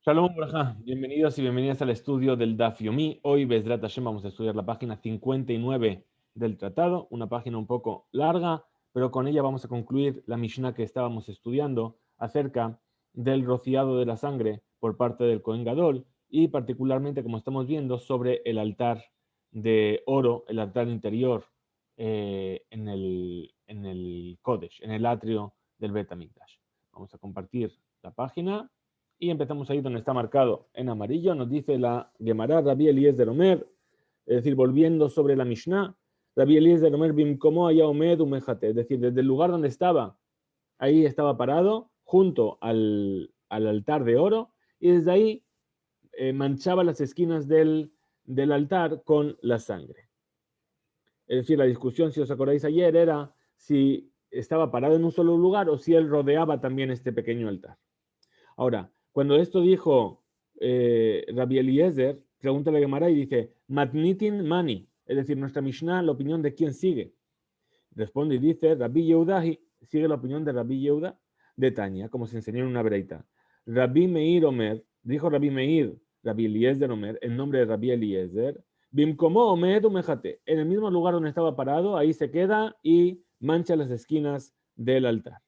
Shalom, Braja. Bienvenidos y bienvenidas al estudio del Daf Yomi. Hoy, Bezrat Hashem, vamos a estudiar la página 59 del tratado, una página un poco larga, pero con ella vamos a concluir la Mishnah que estábamos estudiando acerca del rociado de la sangre por parte del Kohen Gadol y particularmente, como estamos viendo, sobre el altar de oro, el altar interior en el Kodesh, en el atrio del Bet HaMikdash. Vamos a compartir la página. Y empezamos ahí donde está marcado en amarillo. Nos dice la Gemara Rabbi Eliezer Omer, es decir, volviendo sobre la Mishnah, Rabbi Eliezer Omer bimkomo haya omed umejate, es decir, desde el lugar donde estaba, ahí estaba parado, junto al altar de oro, y desde ahí manchaba las esquinas del altar con la sangre. Es decir, la discusión, si os acordáis ayer, era si estaba parado en un solo lugar o si él rodeaba también este pequeño altar. Ahora, cuando esto dijo Rabbi Eliezer, pregunta la Gemara y dice, Matnitin Mani, es decir, nuestra Mishnah, la opinión de quién sigue. Responde y dice, Rabbi Yehudahi, sigue la opinión de Rabbi Yehuda de Tania, como se enseñó en una breita. Rabbi Meir Omer, dijo Rabbi Meir, Rabbi Eliezer Omer, en nombre de Rabbi Eliezer, Bimkomo Omer Umejate, en el mismo lugar donde estaba parado, ahí se queda y mancha las esquinas del altar.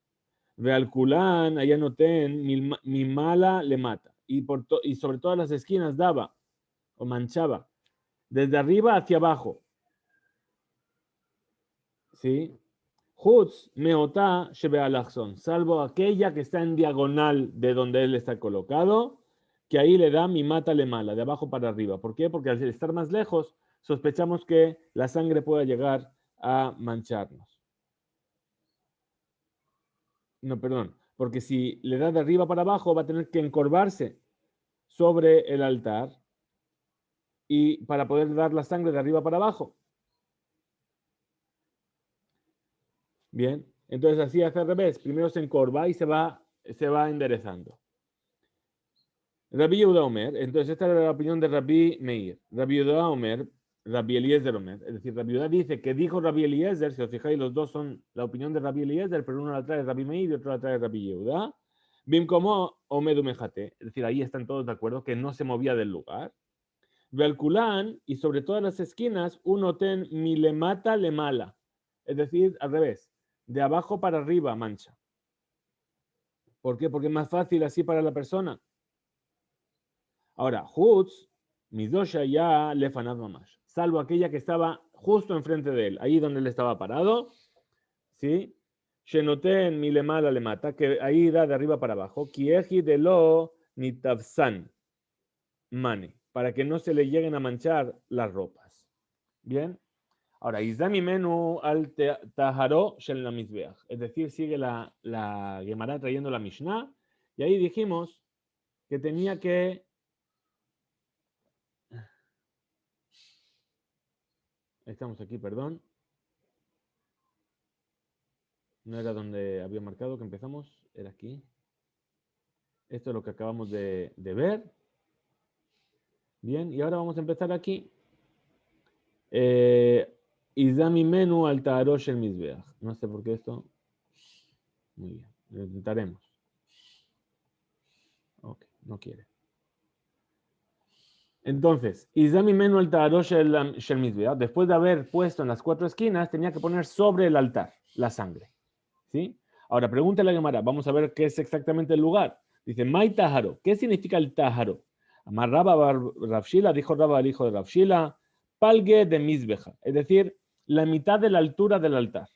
Vealculán, allá noten, mi mala le mata. Y sobre todas las esquinas daba o manchaba, desde arriba hacia abajo. ¿Sí? Hutz meotá shebe alachson, salvo aquella que está en diagonal de donde él está colocado, que ahí le da mi mata le mala, de abajo para arriba. ¿Por qué? Porque al estar más lejos, sospechamos que la sangre pueda llegar a mancharnos. No, perdón, porque si le da de arriba para abajo, va a tener que encorvarse sobre el altar y para poder dar la sangre de arriba para abajo. Bien, entonces así hace al revés. Primero se encorva y se va enderezando. Rabbi Yehuda Omer, entonces esta era la opinión de Rabbi Meir. Rabbi Yehuda Omer, Rabbi Eliezer Omer. Es decir, Rabbi Yehuda dice que dijo Rabbi Eliezer, si os fijáis, los dos son la opinión de Rabbi Eliezer, pero uno la trae Rabbi Meir y otro la trae Rabbi Yehuda. Bim como Omed Umejate. Es decir, ahí están todos de acuerdo que no se movía del lugar. Velculán, y sobre todas las esquinas, uno ten mi le mata le mala. Es decir, al revés, de abajo para arriba mancha. ¿Por qué? Porque es más fácil así para la persona. Ahora, Hutz, Midosha ya lefanat mamash, salvo aquella que estaba justo enfrente de él, ahí donde él estaba parado, ¿sí? Shenoten mi le mala le mata, que ahí da de arriba para abajo. Kieji de lo nitavsan mane, para que no se le lleguen a manchar las ropas. Bien. Ahora, Izdami Menu al Taharo Shel la Mizbeach. Es decir, sigue la Gemara trayendo la Mishnah. Y ahí dijimos que tenía que. Estamos aquí, perdón. No era donde había marcado que empezamos, era aquí. Esto es lo que acabamos de ver. Bien, y ahora vamos a empezar aquí. Izdami Menu al Taharo Shel Mizbeach. No sé por qué esto. Muy bien, lo intentaremos. Ok, no quiere. Entonces, Izami Menu el Taharosh Shel Mizbeach, después de haber puesto en las cuatro esquinas, tenía que poner sobre el altar la sangre. ¿Sí? Ahora, pregúntale a la Gemara, vamos a ver qué es exactamente el lugar. Dice, Mai Taharo, ¿qué significa el Taharo? Amar Rabba Rafshila, dijo Rabba al hijo de Rafshila, Palge de Mizbeja, es decir, la mitad de la altura del altar.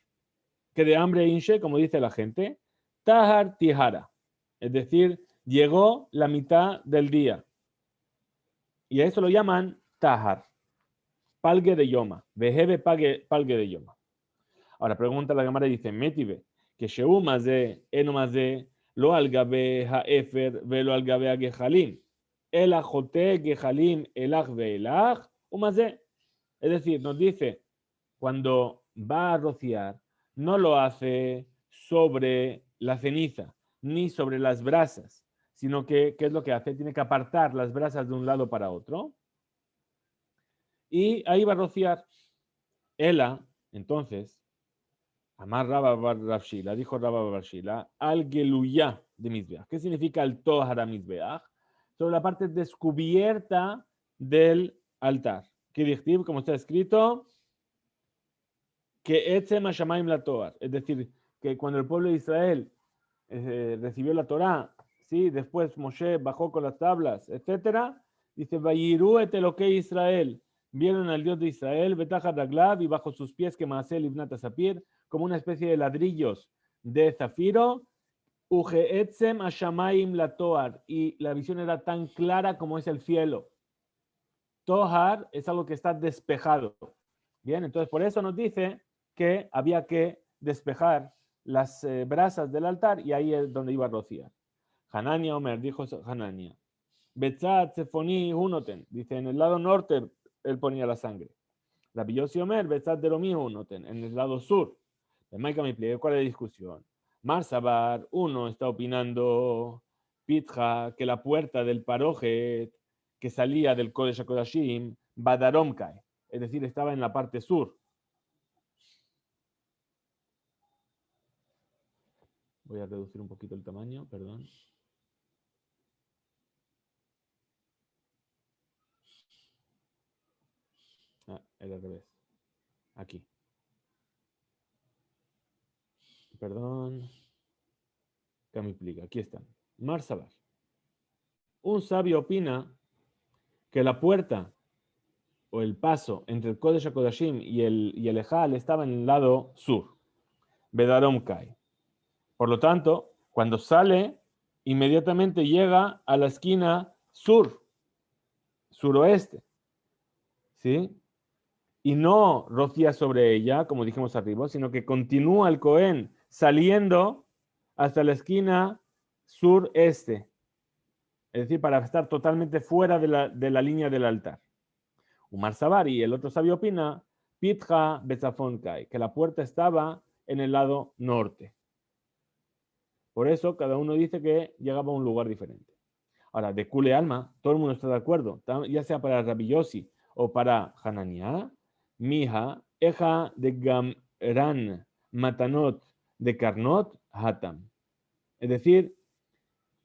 Que de hambre inche, como dice la gente, Tahar Tihara, es decir, llegó la mitad del día. Y a eso lo llaman tahar, palgue de yoma, vejebe palgue de yoma. Ahora pregunta la Gemara y dice, metive, que sheu maze, eno maze, lo algabe haefer, velo algabe agejalim, el ajote gejalim, elach veelach, umaze. Es decir, nos dice, cuando va a rociar, no lo hace sobre la ceniza, ni sobre las brasas, sino que, ¿qué es lo que hace? Tiene que apartar las brasas de un lado para otro. Y ahí va a rociar. Ela, entonces, Amar Rabba Bar Rafshila, dijo Rabba Bar Rafshila, al Geluyá de Mizbeach. ¿Qué significa el Tohara Mizbeach? sobre la parte descubierta del altar. Kirichtiv, como está escrito, que Etzem Hashamayim la Toar, es decir, que cuando el pueblo de Israel recibió la Torá, ¿sí? Después Moshe bajó con las tablas, etcétera, dice, Vayiru et Elokei Israel, vieron al Dios de Israel, Betaja Daglav, y bajo sus pies que Maasel Ibnat Sapir, como una especie de ladrillos de zafiro, Uge Etzem Hashamayim la Toar, y la visión era tan clara como es el cielo. Tohar es algo que está despejado. Bien, entonces por eso nos dice que había que despejar las brasas del altar y ahí es donde iba a rociar. Hanania Omer, dijo Hanania. Betzat Sefoni Hunoten, dice en el lado norte él ponía la sangre. Rabbi Yossi Omer, Betzat Deromi Hunoten, en el lado sur. De Maika me pliegue, ¿cuál es la discusión? Marsabar, uno está opinando, Pitja, que la puerta del parojet que salía del Kodesh HaKodashim, Badaromkai, es decir, estaba en la parte sur. Voy a reducir un poquito el tamaño, perdón. Era al revés. Aquí. Perdón. ¿Qué me explica? Aquí están. Marsabar. Un sabio opina que la puerta o el paso entre el Kodesh HaKodashim y el Ejal estaba en el lado sur. Bedaromkai. Por lo tanto, cuando sale, inmediatamente llega a la esquina sur, suroeste, ¿sí? Y no rocía sobre ella, como dijimos arriba, sino que continúa el Cohen saliendo hasta la esquina sureste, es decir, para estar totalmente fuera de la línea del altar. Umar Sabari, el otro sabio opina, Pitja Bezafonkai, que la puerta estaba en el lado norte. Por eso cada uno dice que llegaba a un lugar diferente. Ahora, de Kule Alma, todo el mundo está de acuerdo, ya sea para Rabbi Yossi o para Hananiah, Mija, Eja de Gamran, Matanot de Karnot, Hatam. Es decir,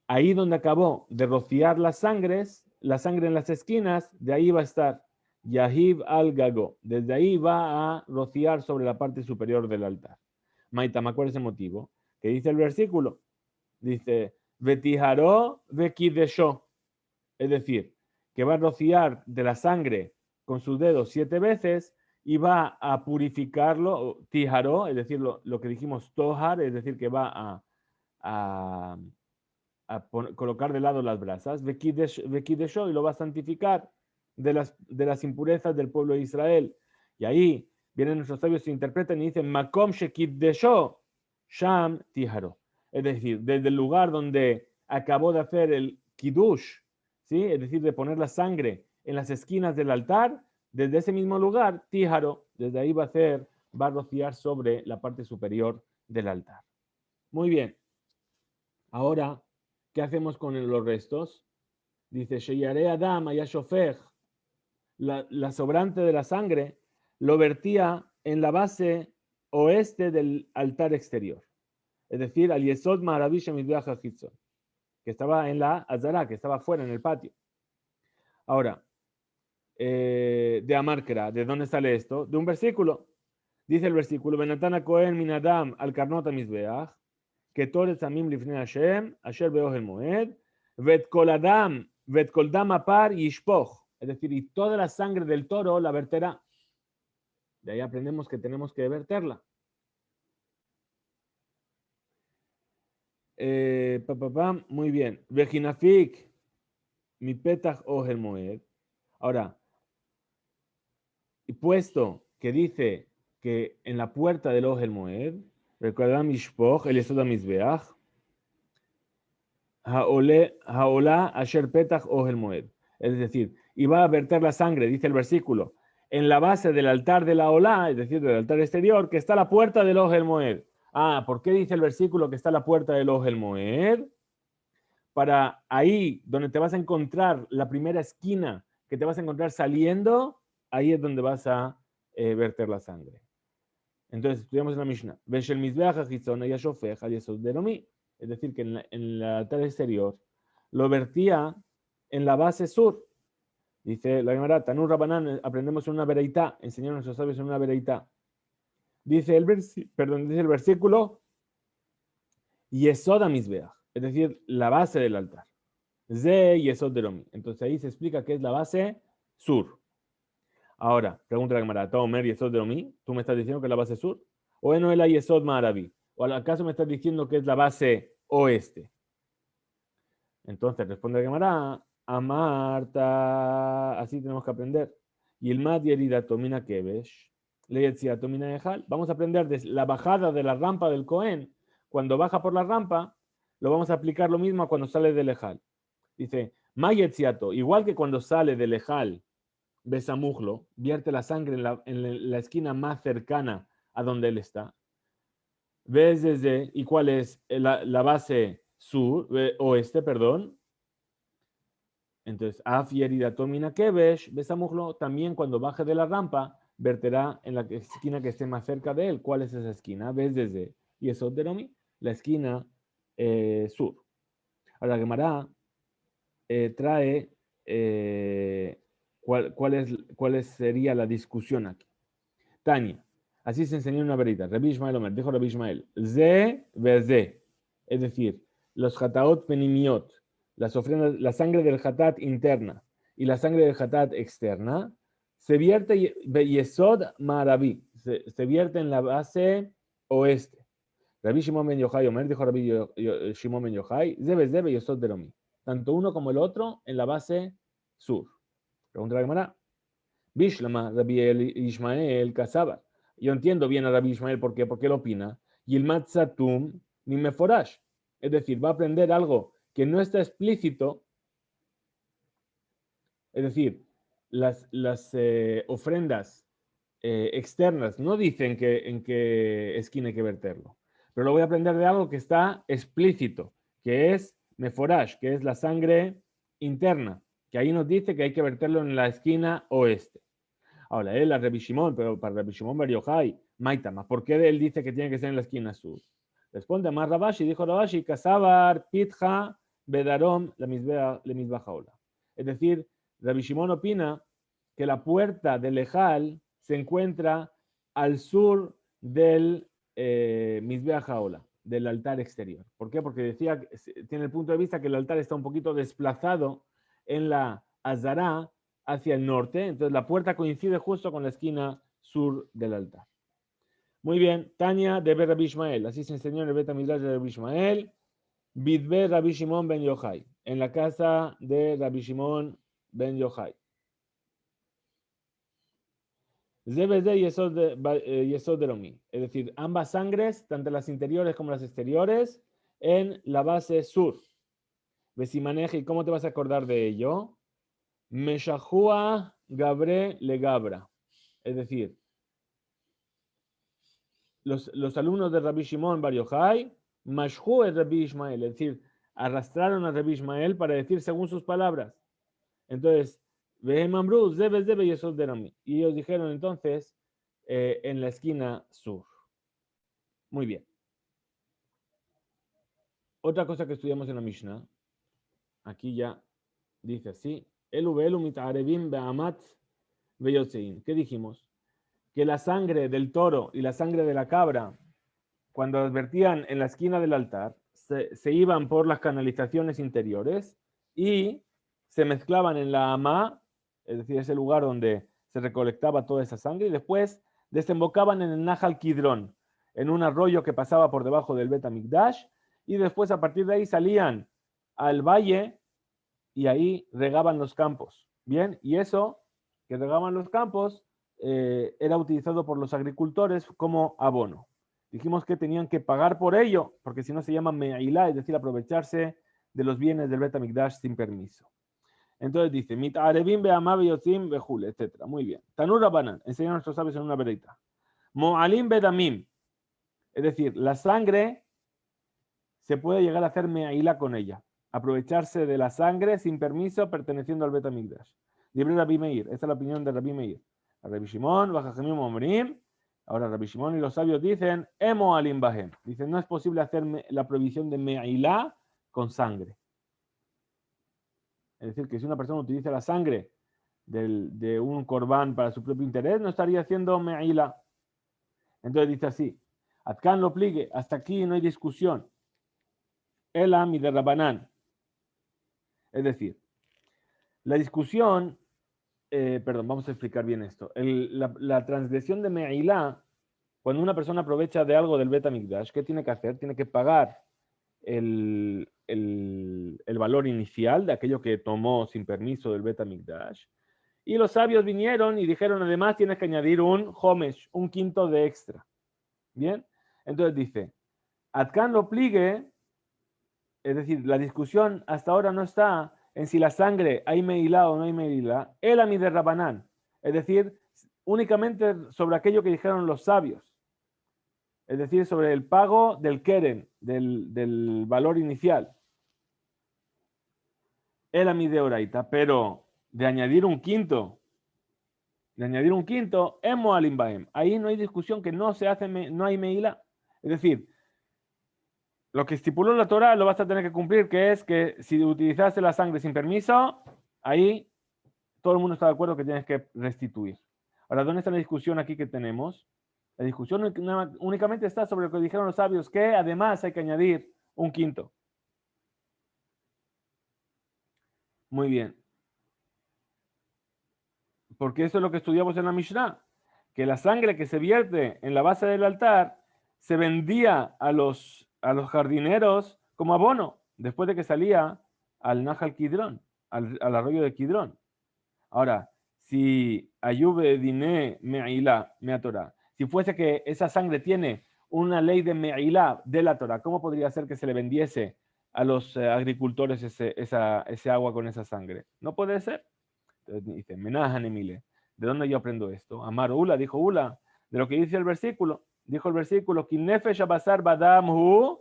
ahí donde acabó de rociar las sangres, la sangre en las esquinas, de ahí va a estar Yahib al Gago. Desde ahí va a rociar sobre la parte superior del altar. Maitama, ¿cuál es el motivo? Que dice el versículo. Dice, Vetijaró Vekidesho. Es decir, que va a rociar de la sangre con sus dedos 7 veces y va a purificarlo, tijaró, es decir, lo que dijimos tohar, es decir, que va a colocar de lado las brasas, Vekidesho, y lo va a santificar de las impurezas del pueblo de Israel. Y ahí vienen nuestros sabios, se interpretan y dicen, Makom Shekidesho, Sham Tijaro. Es decir, desde el lugar donde acabó de hacer el Kiddush, ¿sí? Es decir, de poner la sangre en las esquinas del altar, desde ese mismo lugar, Tijaro, desde ahí va a rociar sobre la parte superior del altar. Muy bien. Ahora, ¿qué hacemos con los restos? Dice, Sheyare Adam Ayashofej, la sobrante de la sangre, lo vertía en la base oeste del altar exterior. Es decir, al Yesod Maravish Mizbeach HaChitzon, que estaba en la Azara, que estaba fuera en el patio. Ahora, de Amarkra, ¿de dónde sale esto? De un versículo. Dice el versículo, Benatana Cohen Minadam al Karnot Mizbeach, que Toret Samim Lifnei Hashem, Asher Beohel Moed, Vet Kol Adam, Vet Kol Dam Apar Yishpoch. Es decir, y toda la sangre del toro la verterá. De ahí aprendemos que tenemos que verterla. Muy bien. Vejinafik, mi petach ohel moed. Ahora, y puesto que dice que en la puerta del ohel moed, recordad mishpoch, el yesod mizbeach, haolá asher petach ohel moed. Es decir, y va a verter la sangre, dice el versículo, en la base del altar de la olá, es decir, del altar exterior, que está la puerta del ohel moed. Ah, ¿por qué dice el versículo que está la puerta del ohel moed? Para ahí donde te vas a encontrar la primera esquina que te vas a encontrar saliendo, ahí es donde vas a verter la sangre. Entonces estudiamos en la Mishnah. Es decir, que en el altar exterior lo vertía en la base sur. Dice la Gemara, Tanur Rabanán, aprendemos en una bereitá, enseñaron nuestros sabios en una bereitá. Dice el versículo, Yesoda Mizbeach, es decir, la base del altar. Ze Yesod Deromi. Entonces ahí se explica que es la base sur. Ahora, pregunta la Gemara, Tomer Yesod Deromi, ¿tú me estás diciendo que es la base sur? ¿O no es la Yesod Ma'arabi? ¿O acaso me estás diciendo que es la base oeste? Entonces responde la Gemara, Amarta, así tenemos que aprender. Yilmad Yerida Tomina Kebesh, Leyetzia Tomina Ejal. Vamos a aprender de la bajada de la rampa del Cohen. Cuando baja por la rampa, lo vamos a aplicar lo mismo a cuando sale del Ejal. Dice, Mayetziato, igual que cuando sale del Ejal, Besamujlo, vierte la sangre en la esquina más cercana a donde él está. ¿Ves desde, y cuál es la base sur, oeste, perdón? Entonces, Af Yerida Tomina Kebesh, Besamujlo, también cuando baje de la rampa, verterá en la esquina que esté más cerca de él. ¿Cuál es esa esquina? ¿Ves desde Yesod Deromi? La esquina sur. Ahora, Gemara trae cuál sería la discusión aquí. Tania, así se enseñó una verita. Rabbi Ishmael Omer, dijo Rabbi Ishmael, Ze Veze, es decir, los hataot penimiot, las ofrendas, la sangre del hatat interna y la sangre del hatat externa, se vierte Yesod Marabi, se vierte en la base oeste. Rabbi Shimon ben Yochai Omer, dijo Rabbi Shimon ben Yochai, Ze Veze Yesod Deromi. Tanto uno como el otro en la base sur. Pregunta la Gemara. Bishlama, Rabbi Ishmael Kasabar. Yo entiendo bien a Rabbi Ishmael porque él opina. Yilmat Satum ni Meforash. Es decir, va a aprender algo que no está explícito. Es decir, las ofrendas externas no dicen en qué esquina hay que verterlo. Pero lo voy a aprender de algo que está explícito, que es Meforash, que es la sangre interna, que ahí nos dice que hay que verterlo en la esquina oeste. Ahora, él a Rabbi Shimon, pero para Rabbi Shimon Bar Yochai, Maitama, ¿por qué él dice que tiene que ser en la esquina sur? Responde más Rabashi, dijo Rabashi, Kasabar, Pitja, Bedarom, le misbaja ola. Es decir, Rabbi Shimon opina que la puerta del Ejal se encuentra al sur del Mizbeach Haola, del altar exterior. ¿Por qué? Porque decía, tiene el punto de vista que el altar está un poquito desplazado en la Azará hacia el norte, entonces la puerta coincide justo con la esquina sur del altar. Muy bien, Tania de Rabbi Ishmael, así se enseñó en el Bet HaMikdash de Rabbi Ishmael, Bidbe Rabbi Shimon ben Yochai, en la casa de Rabbi Shimon ben Yochai. Zebede Yesod Deromi, es decir, ambas sangres, tanto las interiores como las exteriores, en la base sur. Besimaneje, ¿y cómo te vas a acordar de ello? Meshahua Gabre le Gabra, es decir, los alumnos de Rabbi Shimon Bar Yochai, Mashhu es Rabbi Ishmael, es decir, arrastraron a Rabbi Ishmael para decir según sus palabras. Entonces, y ellos dijeron entonces en la esquina sur. Muy bien. Otra cosa que estudiamos en la Mishnah, aquí ya dice así, ¿qué dijimos? Que la sangre del toro y la sangre de la cabra, cuando las vertían en la esquina del altar, se iban por las canalizaciones interiores y se mezclaban en la amá, es decir, ese lugar donde se recolectaba toda esa sangre, y después desembocaban en el Nahal Kidron, en un arroyo que pasaba por debajo del Bet HaMikdash, y después a partir de ahí salían al valle y ahí regaban los campos. Bien, y eso que regaban los campos era utilizado por los agricultores como abono. Dijimos que tenían que pagar por ello, porque si no se llama me'ilá, es decir, aprovecharse de los bienes del Bet HaMikdash sin permiso. Entonces dice, mit'arevim be'amav yotzim be'jule, etc. Muy bien. Tanur Rabanan, enseñan a nuestros sabios en una verita. Mo'alim bedamim, es decir, la sangre se puede llegar a hacer me'ilá con ella, aprovecharse de la sangre sin permiso perteneciendo al Bet HaMikdash. Libre Rabbi Meir, esta es la opinión de Rabbi Meir. Rabbi Shimon, Bajajamim Omrim. Ahora Rabbi Shimon y los sabios dicen, Emo alim bahem. Dicen, no es posible hacer la prohibición de me'ilá con sangre. Es decir, que si una persona utiliza la sangre de un corbán para su propio interés, no estaría haciendo me'ila. Entonces dice así, Atkan lo pligue, hasta aquí no hay discusión. Ela mi de Rabanán. Es decir, la discusión, perdón, vamos a explicar bien esto. La transgresión de me'ila, cuando una persona aprovecha de algo del Bet HaMikdash, ¿qué tiene que hacer? Tiene que pagar el valor inicial de aquello que tomó sin permiso del Bet HaMikdash. Y los sabios vinieron y dijeron, además tienes que añadir un homesh, un quinto de extra. ¿Bien? Entonces dice, Atkan lo pligue, es decir, la discusión hasta ahora no está en si la sangre hay meilá o no hay meilá, el amid de Rabanán, es decir, únicamente sobre aquello que dijeron los sabios, es decir, sobre el pago del keren, del valor inicial. El amid de oraita, pero de añadir un quinto, emo alimbaem, ahí no hay discusión que no se hace, no hay meilá, es decir, lo que estipuló la Torah lo vas a tener que cumplir, que es que si utilizaste la sangre sin permiso, ahí todo el mundo está de acuerdo que tienes que restituir. Ahora, ¿dónde está la discusión aquí que tenemos? La discusión únicamente está sobre lo que dijeron los sabios, que además hay que añadir un quinto. Muy bien. Porque eso es lo que estudiamos en la Mishnah, que la sangre que se vierte en la base del altar se vendía a los jardineros como abono, después de que salía al Nahal Kidrón, al arroyo de Kidrón. Ahora, si Ayube Diné Me'ilá, Mea Torah, si fuese que esa sangre tiene una ley de Me'ilá de la Torah, ¿cómo podría ser que se le vendiese a los agricultores ese agua con esa sangre? No puede ser. Entonces dice, Menahan Emile, ¿de dónde yo aprendo esto? Amar Ula, dijo Ula, de lo que dice el versículo. Dijo el versículo, Kinefesh abasar badam hu,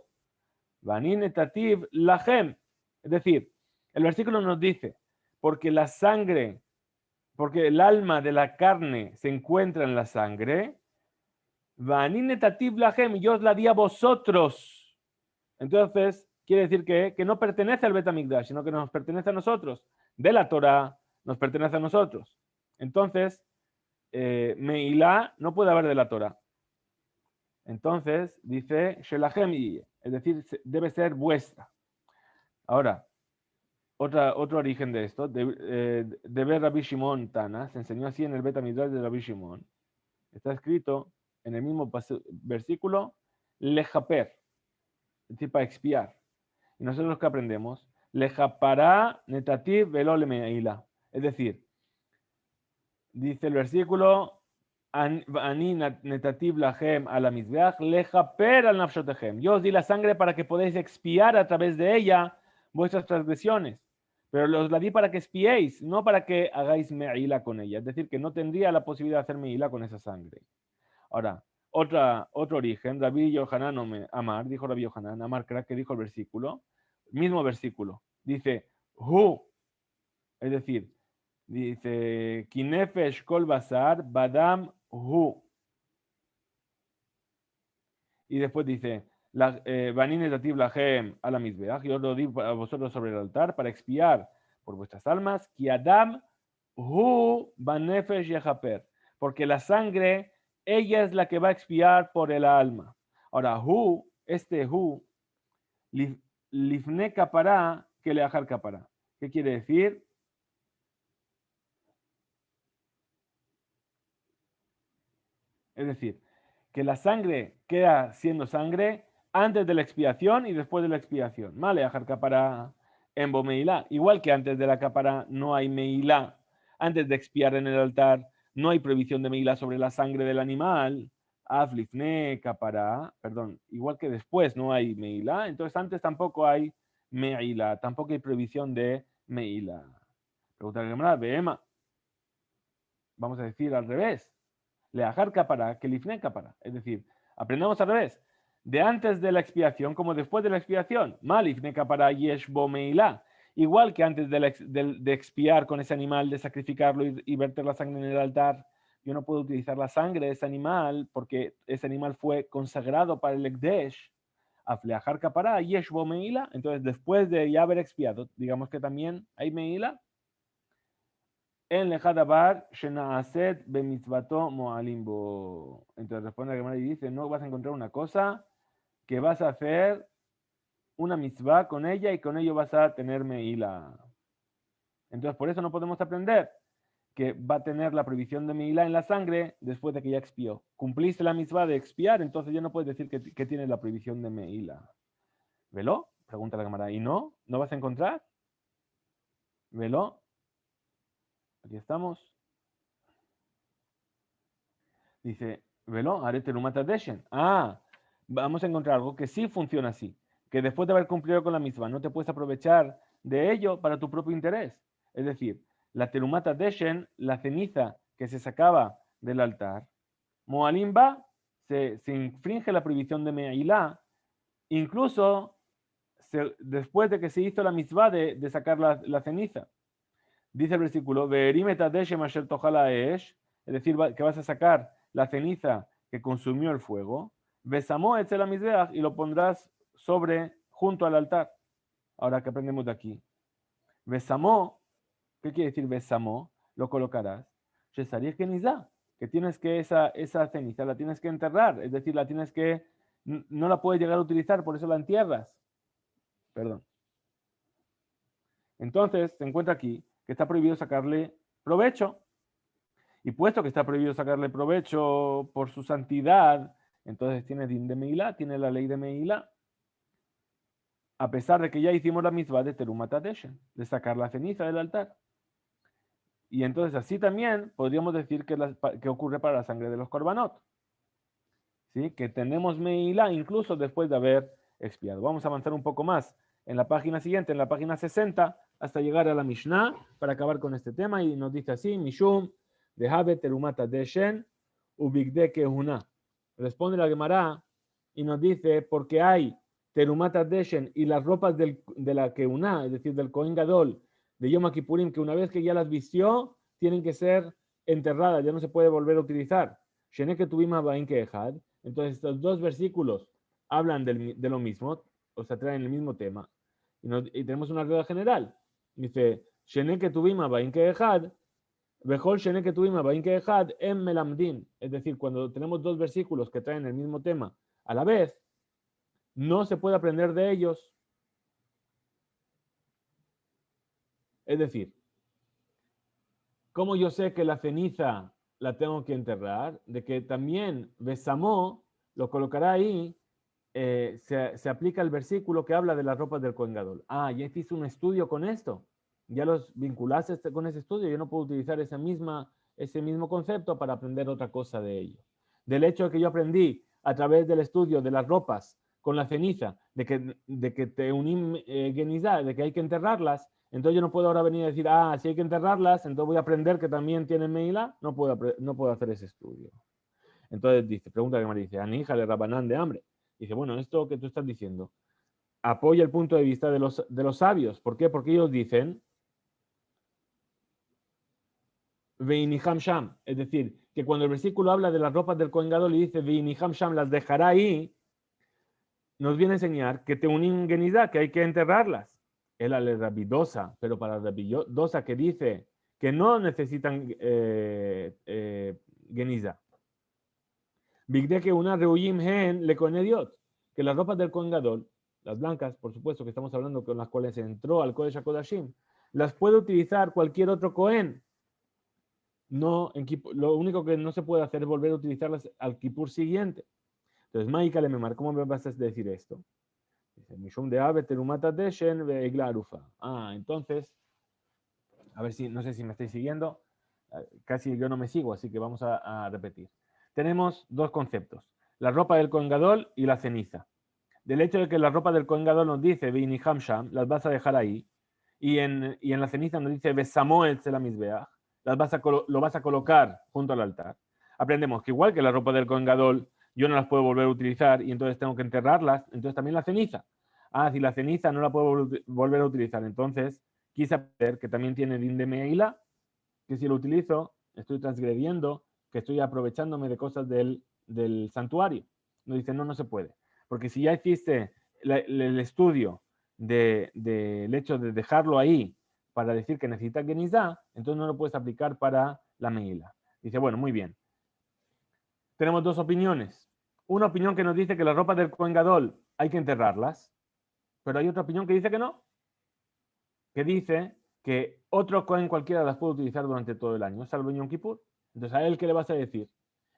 vanin etativ lahem. Es decir, el versículo nos dice, porque la sangre, porque el alma de la carne se encuentra en la sangre, vanin etativ lahem, yo os la di a vosotros. Entonces, quiere decir que no pertenece al Bet HaMikdash, sino que nos pertenece a nosotros. De la Torah nos pertenece a nosotros. Entonces, Meilá no puede haber de la Torah. Entonces, dice Shelahem, es decir, debe ser vuestra. Ahora, otro origen de esto, de ver Rabbi Shimon Tana, se enseñó así en el Bet HaMikdash de Rabbi Shimon. Está escrito en el mismo versículo, lejaper, es decir, para expiar. Y nosotros que aprendemos, lejapará netativ velole meila. Es decir, dice el versículo, ani netativ lahem ala mizbeach lejaper al nafshotehem. Yo os di la sangre para que podáis expiar a través de ella vuestras transgresiones. Pero os la di para que espiéis, no para que hagáis meila con ella. Es decir, que no tendría la posibilidad de hacer meila con esa sangre. Ahora, otro origen, Rabbi Yohanan Amar, dijo Rabbi Yohanan Amar, que dijo el versículo, mismo versículo, dice, hu, es decir, dice, kinefesh kol basar badam hu. Y después dice, banin etativ lahem ala mizbeach, yo lo di a vosotros sobre el altar para expiar por vuestras almas, ki adam hu banefesh yechaper, porque la sangre, ella es la que va a expiar por el alma. Ahora, hu, lifne kapará, que le ajar kapará. ¿Qué quiere decir? Es decir, que la sangre queda siendo sangre antes de la expiación y después de la expiación. Male ajar kapará en bomeilá. Igual que antes de la kapará no hay meilá. Antes de expiar en el altar no hay prohibición de meilá sobre la sangre del animal. Aflifne kapará, perdón, igual que después no hay meilá, entonces antes tampoco hay meilá, tampoco hay prohibición de meilá. Pregunta la Gemara, Behema. Vamos a decir al revés. Leajar capará, que lifne capará. Es decir, aprendamos al revés. De antes de la expiación como después de la expiación. Malifne capará yesh bo meilá. Igual que antes de expiar con ese animal, de sacrificarlo y verter la sangre en el altar, yo no puedo utilizar la sangre de ese animal porque ese animal fue consagrado para el Ekdesh. Afleajar capará, yeshbo meila. Entonces, después de ya haber expiado, digamos que también hay meila. En lejadabar, shenaaset bemitzvato moalimbo. Entonces responde la Gemara y dice, no vas a encontrar una cosa que vas a hacer una mitzvah con ella y con ello vas a tener meila. Entonces, por eso no podemos aprender que va a tener la prohibición de meila en la sangre después de que ya expió. Cumpliste la mitzvah de expiar, entonces ya no puedes decir que tienes la prohibición de meila. ¿Velo? Pregunta la cámara. ¿Y no? ¿No vas a encontrar? ¿Velo? Aquí estamos. Dice, ¿velo? Arete lumata deshen. Ah, vamos a encontrar algo que sí funciona así. Que después de haber cumplido con la mitzvah no te puedes aprovechar de ello para tu propio interés. Es decir, la terumata deshen, la ceniza que se sacaba del altar, Moalimba se infringe la prohibición de Meilá, incluso después de que se hizo la mitzvah de sacar la ceniza. Dice el versículo, es decir, que vas a sacar la ceniza que consumió el fuego, besamó la misbeach y lo pondrás junto al altar. Ahora, ¿qué aprendemos de aquí? Besamó, ¿qué quiere decir besamó? Lo colocarás. Que tienes que esa ceniza la tienes que enterrar, es decir, no la puedes llegar a utilizar, por eso la entierras. Perdón. Entonces, se encuentra aquí que está prohibido sacarle provecho. Y puesto que está prohibido sacarle provecho por su santidad, entonces tiene din de Meilá, tiene la ley de Meilá. A pesar de que ya hicimos la mitzvah de Terumat HaDeshen, de sacar la ceniza del altar. Y entonces así también podríamos decir que ocurre para la sangre de los korbanot. ¿Sí? Que tenemos Meilá incluso después de haber expiado. Vamos a avanzar un poco más en la página siguiente, en la página 60, hasta llegar a la Mishnah, para acabar con este tema, y nos dice así, Mishum, Dehabe terumata deshen, ubigde kehuna. Responde la Gemara y nos dice, porque hay terumata deshen y las ropas de la kehuna, es decir, del Kohen Gadol, de Yom Kippurim, que una vez que ya las vistió, tienen que ser enterradas, ya no se puede volver a utilizar. Sheneke tuvima bain kehad. Entonces, estos dos versículos hablan de lo mismo, o sea, traen el mismo tema. Y tenemos una regla general. Dice, Sheneke tuvima bain kehad, Bejol Sheneke tuvima bain kehad en melamdim. Es decir, cuando tenemos dos versículos que traen el mismo tema a la vez, no se puede aprender de ellos. Es decir, ¿cómo yo sé que la ceniza la tengo que enterrar? De que también Besamó lo colocará ahí, se aplica el versículo que habla de las ropas del Kohen Gadol. Ah, ya hice un estudio con esto. Ya los vinculaste con ese estudio. Yo no puedo utilizar ese mismo concepto para aprender otra cosa de ello. Del hecho de que yo aprendí a través del estudio de las ropas con la ceniza, de que te uní genizá, de que hay que enterrarlas, entonces yo no puedo ahora venir a decir, si hay que enterrarlas, entonces voy a aprender que también tienen meila. No puedo hacer ese estudio. Entonces pregunta que me dice, Anija de Rabanán de hambre. Dice, bueno, esto que tú estás diciendo apoya el punto de vista de los sabios. ¿Por qué? Porque ellos dicen, Veiniham Sham, es decir, que cuando el versículo habla de las ropas del Kohen Gadol y dice, Veiniham Sham, las dejará ahí, nos viene a enseñar que te unen genizá, que hay que enterrarlas. Es la rabidosa, pero para la rabidosa que dice que no necesitan genizá. Bigde que una reuyim gen le conediot, que las ropas del Kohen Gadol, las blancas, por supuesto, que estamos hablando con las cuales entró al Kodesh HaKodashim, las puede utilizar cualquier otro Kohen. No, lo único que no se puede hacer es volver a utilizarlas al Kippur siguiente. Entonces, Maika le memar, ¿cómo me vas a decir esto? Dice, Mishum de Ave terumata deshen veigla arufa. Entonces, a ver si, no sé si me estáis siguiendo. Casi yo no me sigo, así que vamos a repetir. Tenemos dos conceptos, la ropa del Kohen Gadol y la ceniza. Del hecho de que la ropa del Kohen Gadol nos dice Veiniham Sham, las vas a dejar ahí, y en la ceniza nos dice Besamoel Selamisbeach, lo vas a colocar junto al altar. Aprendemos que igual que la ropa del Kohen Gadol yo no las puedo volver a utilizar y entonces tengo que enterrarlas, entonces también la ceniza. Si la ceniza no la puedo volver a utilizar, entonces quise ver que también tiene din de meila, que si lo utilizo estoy transgrediendo, que estoy aprovechándome de cosas del santuario. Nos dice, no se puede. porque si ya hiciste el estudio del hecho de dejarlo ahí para decir que necesita Genizá, entonces no lo puedes aplicar para la Meila. Dice, bueno, muy bien. Tenemos dos opiniones. Una opinión que nos dice que las ropas del Kohen Gadol hay que enterrarlas, pero hay otra opinión que dice que no, que dice que otro Kohen cualquiera las puede utilizar durante todo el año, salvo Yom Kippur. Entonces, ¿a él qué le vas a decir?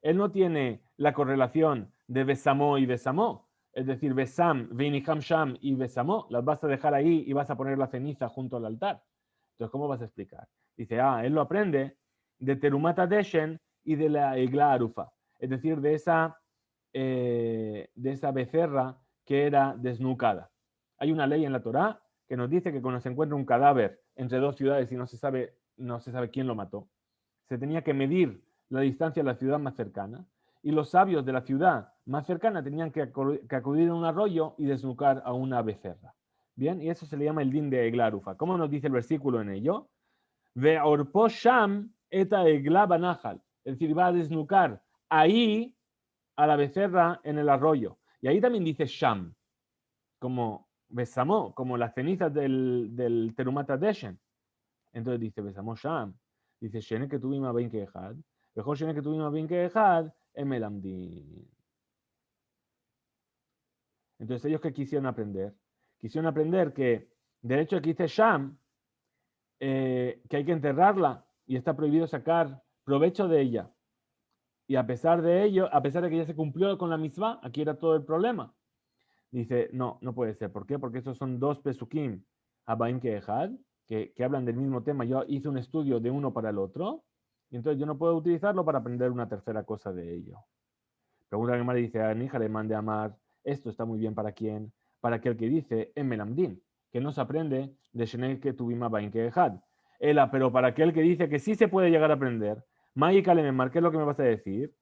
Él no tiene la correlación de Besamó y Besamó, es decir, Besam, Veiniham Sham y Besamó, las vas a dejar ahí y vas a poner la ceniza junto al altar. Entonces, ¿cómo vas a explicar? Dice, él lo aprende de Terumata Deshen y de la Egla Arufa, es decir, de esa becerra que era desnucada. Hay una ley en la Torá que nos dice que cuando se encuentra un cadáver entre dos ciudades y no se sabe quién lo mató, se tenía que medir la distancia a la ciudad más cercana, y los sabios de la ciudad más cercana tenían que acudir a un arroyo y desnucar a una becerra. Bien, y eso se le llama el din de Eglarufa. ¿Cómo nos dice el versículo en ello? Ve'orpo sham eta egla banahal. Es decir, va a desnucar ahí a la becerra en el arroyo. Y ahí también dice sham, como Besamó, como las cenizas del Terumata Deshen. Entonces dice Besamó sham. Dice Shene que tuvimos 20 ejad. Mejor Shene que tuvimos 20 ejad, emelamdin. Entonces, ¿ellos qué quisieron aprender? Quisieron aprender que, del hecho de que dice Sham, que hay que enterrarla y está prohibido sacar provecho de ella. Y a pesar de ello, a pesar de que ya se cumplió con la misma, aquí era todo el problema. Dice, no, no puede ser. ¿Por qué? Porque esos son dos pesukim, Abaim Keehad, que hablan del mismo tema. Yo hice un estudio de uno para el otro, y entonces yo no puedo utilizarlo para aprender una tercera cosa de ello. Pregunta a Gemara y dice, a mi hija le mande a amar, esto está muy bien para quién, para aquel que dice en Melamdin, que no se aprende de Shenei que tuvimos Bain Keehad. Ela, pero para aquel que dice que sí se puede llegar a aprender, Maika le memar, ¿qué es lo que me vas a decir?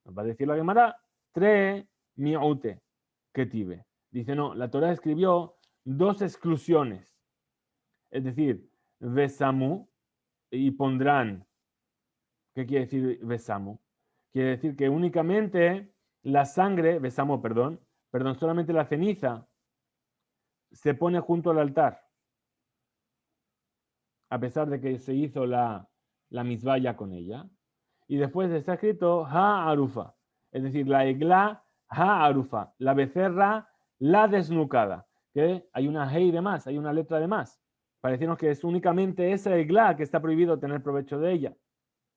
Nos va a decir la Gemara, tre miute que tive. Dice, no, la Torah escribió dos exclusiones. Es decir, Besamu y pondrán. ¿Qué quiere decir Besamu? Quiere decir que únicamente la sangre, Besamo, perdón, solamente la ceniza se pone junto al altar. A pesar de que se hizo la misvaya con ella. Y después está escrito Ha-Arufa. Es decir, la egla Ha-Arufa. La becerra, la desnucada. Que hay una hei de más, hay una letra de más. Parecieron que es únicamente esa egla que está prohibido tener provecho de ella.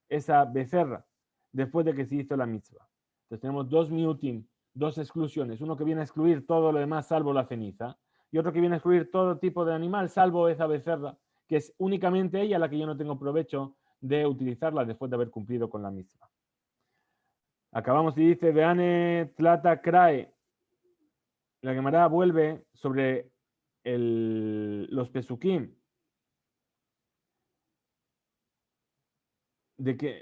Esa becerra. Después de que se hizo la mitzvah. Entonces tenemos dos miutim, dos exclusiones. Uno que viene a excluir todo lo demás salvo la ceniza. Y otro que viene a excluir todo tipo de animal salvo esa becerra, que es únicamente ella la que yo no tengo provecho de utilizarla después de haber cumplido con la misma. Acabamos y dice, Veane Tlata Krae. La Gemara vuelve sobre los pesukim,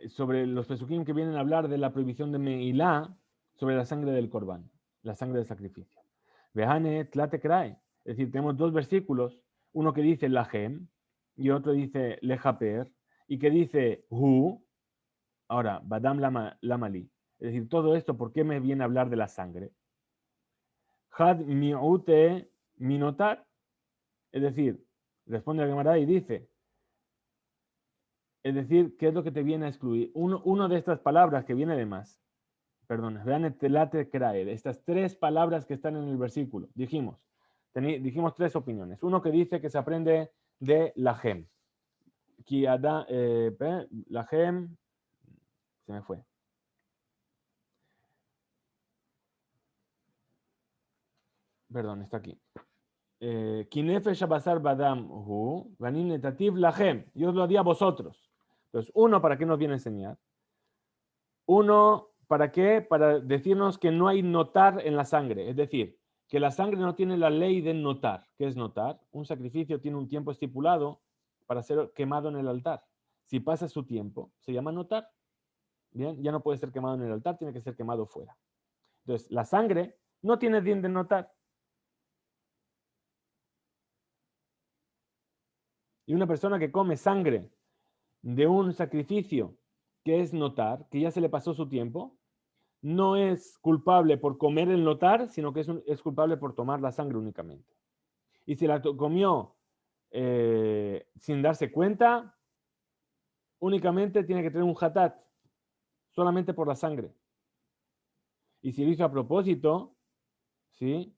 sobre los pesukim que vienen a hablar de la prohibición de Meilá sobre la sangre del Corbán, la sangre del sacrificio. Veane Tlate Krae. Es decir, tenemos dos versículos, uno que dice Lahem y otro dice Lejaper, y que dice Hu. Ahora, Badam Lamali. Es decir, todo esto, ¿por qué me viene a hablar de la sangre? Had miute minotar. Es decir, responde la Gemara y dice, es decir, ¿qué es lo que te viene a excluir? Uno de estas palabras que viene de más, perdón, vean telate krae, estas tres palabras que están en el versículo, dijimos tres opiniones. Uno que dice que se aprende de la gem. La gem, se me fue. Perdón, está aquí. Kinefesh Abasar Badam Hu, Vanin Netativ Lahem. Yo os lo di a vosotros. Entonces, uno, ¿para qué nos viene a enseñar? Uno, ¿para qué? Para decirnos que no hay notar en la sangre. Es decir, que la sangre no tiene la ley de notar. ¿Qué es notar? Un sacrificio tiene un tiempo estipulado para ser quemado en el altar. Si pasa su tiempo, se llama notar. Bien, ya no puede ser quemado en el altar, tiene que ser quemado fuera. Entonces, la sangre no tiene din de notar. Y una persona que come sangre de un sacrificio que es notar, que ya se le pasó su tiempo, no es culpable por comer el notar, sino que es culpable por tomar la sangre únicamente. Y si la comió sin darse cuenta, únicamente tiene que tener un hatat, solamente por la sangre. Y si lo hizo a propósito, ¿sí?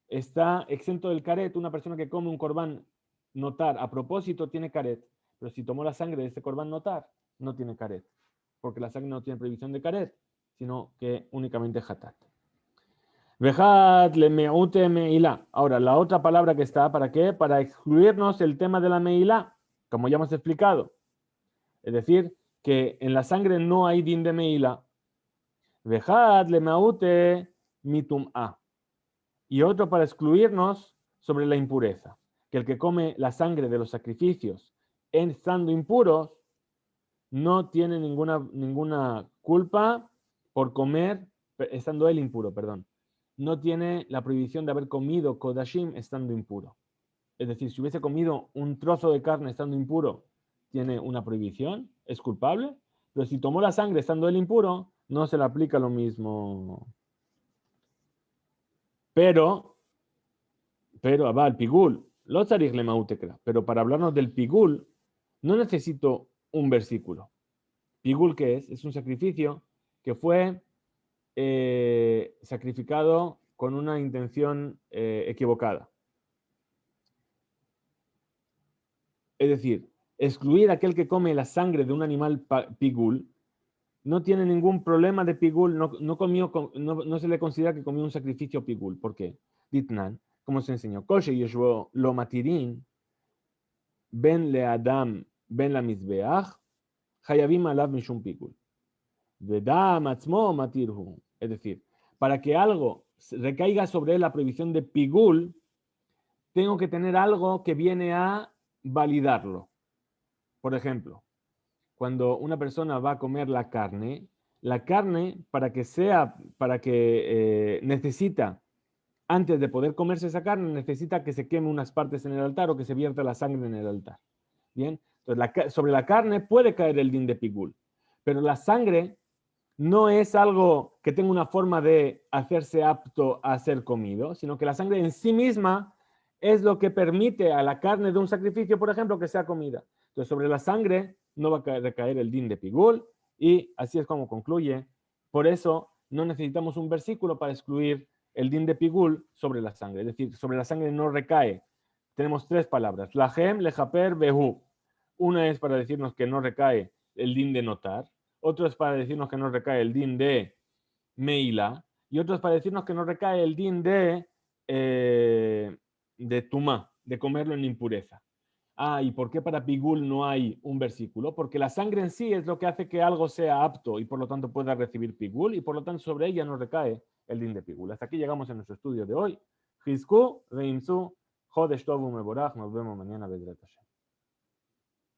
Está exento del caret. Una persona que come un corbán notar a propósito tiene caret. Pero si tomó la sangre de este corbán notar, no tiene caret. Porque la sangre no tiene prohibición de caret, sino que únicamente hatat. Vejat le meute meilá. Ahora, la otra palabra que está, ¿para qué? Para excluirnos el tema de la meilá, como ya hemos explicado. Es decir, que en la sangre no hay din de meilá. Vejat le meute mitum'a. Y otro para excluirnos sobre la impureza. Que el que come la sangre de los sacrificios estando impuros no tiene ninguna culpa por comer, estando él impuro, perdón. No tiene la prohibición de haber comido kodashim estando impuro. Es decir, si hubiese comido un trozo de carne estando impuro, tiene una prohibición, es culpable, pero si tomó la sangre estando él impuro, no se le aplica lo mismo. Pero el pigul, lo tzarich le mautekra. Pero para hablarnos del pigul, no necesito un versículo. Pigul, ¿qué es? Es un sacrificio que fue sacrificado con una intención equivocada. Es decir, excluir a aquel que come la sangre de un animal pigul no tiene ningún problema de pigul, no se le considera que comió un sacrificio pigul. ¿Por qué? Ditnan, como se enseñó, Koshe Yeshua lo matirin, ben le Adam, ben la mizbeach, hayabim alav mishum pigul. Vedam atzmo matirhu. Es decir, para que algo recaiga sobre él la prohibición de pigul, tengo que tener algo que viene a validarlo. Por ejemplo, cuando una persona va a comer la carne para que necesita, antes de poder comerse esa carne, necesita que se queme unas partes en el altar o que se vierta la sangre en el altar. Bien, entonces sobre la carne puede caer el din de pigul, pero la sangre no es algo que tenga una forma de hacerse apto a ser comido, sino que la sangre en sí misma es lo que permite a la carne de un sacrificio, por ejemplo, que sea comida. Entonces, sobre la sangre no va a recaer el din de pigul, y así es como concluye. Por eso no necesitamos un versículo para excluir el din de pigul sobre la sangre. Es decir, sobre la sangre no recae. Tenemos tres palabras: lahem, lejaper, behu. Una es para decirnos que no recae el din de notar. Otro es para decirnos que no recae el din de meila, y otro es para decirnos que no recae el din de tumá, de comerlo en impureza. ¿Y por qué para pigul no hay un versículo? Porque la sangre en sí es lo que hace que algo sea apto y por lo tanto pueda recibir pigul, y por lo tanto sobre ella no recae el din de pigul. Hasta aquí llegamos en nuestro estudio de hoy. Jizku, Reimsu, Jodesh Tovu Meborach. Nos vemos mañana.